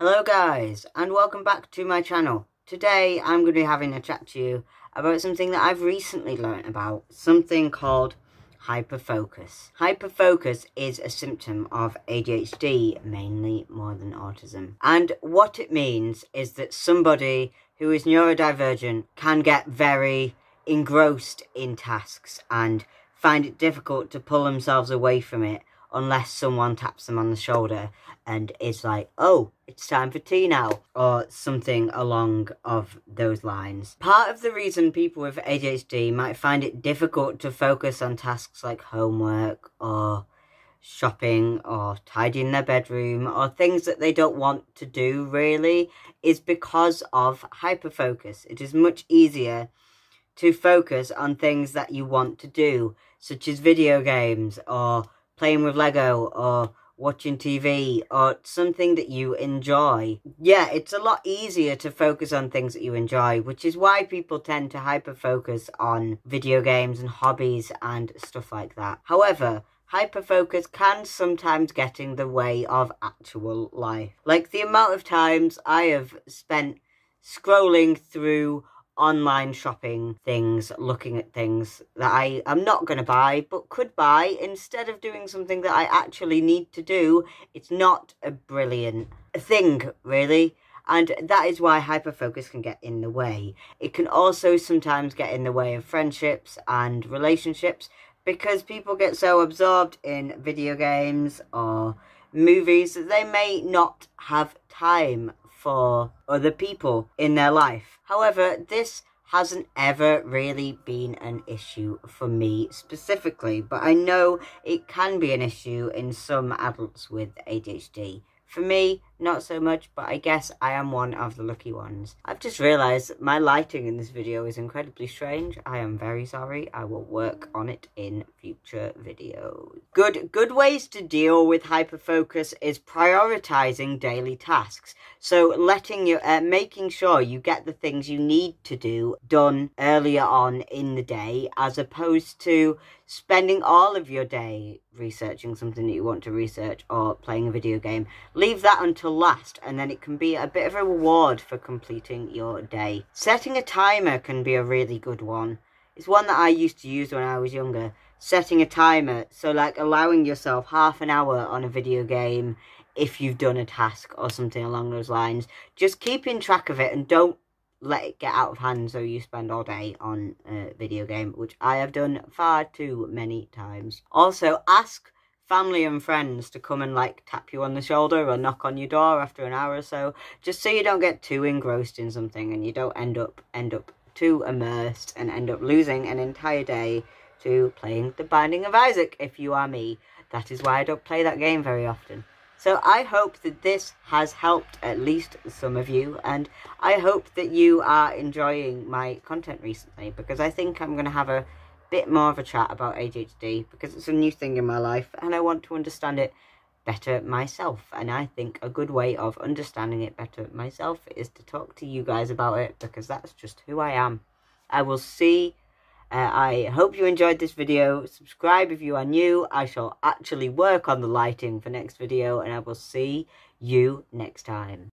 Hello guys, and welcome back to my channel. Today I'm going to be having a chat to you about something that I've recently learnt about, something called hyperfocus. Hyperfocus is a symptom of ADHD, mainly more than autism. And what it means is that somebody who is neurodivergent can get very engrossed in tasks and find it difficult to pull themselves away from it unless someone taps them on the shoulder and is like, oh, it's time for tea now, or something along of those lines. Part of the reason people with ADHD might find it difficult to focus on tasks like homework or shopping or tidying their bedroom or things that they don't want to do really is because of hyperfocus. It is much easier to focus on things that you want to do, such as video games or playing with Lego or watching TV or something that you enjoy. Yeah, it's a lot easier to focus on things that you enjoy, which is why people tend to hyper-focus on video games and hobbies and stuff like that. However, hyper-focus can sometimes get in the way of actual life. Like the amount of times I have spent scrolling through online shopping things, looking at things that I am not going to buy but could buy instead of doing something that I actually need to do. It's not a brilliant thing really, and that is why hyperfocus can get in the way. It can also sometimes get in the way of friendships and relationships because people get so absorbed in video games or movies that they may not have time for other people in their life. However, this hasn't ever really been an issue for me specifically, but I know it can be an issue in some adults with ADHD. For me, not so much, but I guess I am one of the lucky ones. I've just realised that my lighting in this video is incredibly strange. I am very sorry. I will work on it in future videos. Good ways to deal with hyperfocus is prioritising daily tasks. So making sure you get the things you need to do done earlier on in the day, as opposed to spending all of your day researching something that you want to research or playing a video game. Leave that until last, and then it can be a bit of a reward for completing your day. Setting a timer can be a really good one. It's one that I used to use when I was younger. Setting a timer, so like allowing yourself half an hour on a video game if you've done a task or something along those lines. Just keeping track of it and don't let it get out of hand so you spend all day on a video game, which I have done far too many times. Also, ask family and friends to come and like tap you on the shoulder or knock on your door after an hour or so, just so you don't get too engrossed in something and you don't end up too immersed and end up losing an entire day to playing The Binding of Isaac. If you are me, that is why I don't play that game very often. So I hope that this has helped at least some of you, and I hope that you are enjoying my content recently, because I think I'm going to have a bit more of a chat about ADHD because it's a new thing in my life and I want to understand it better myself. And I think a good way of understanding it better myself is to talk to you guys about it, because that's just who I am. I hope you enjoyed this video. Subscribe if you are new. I shall actually work on the lighting for next video, and I will see you next time.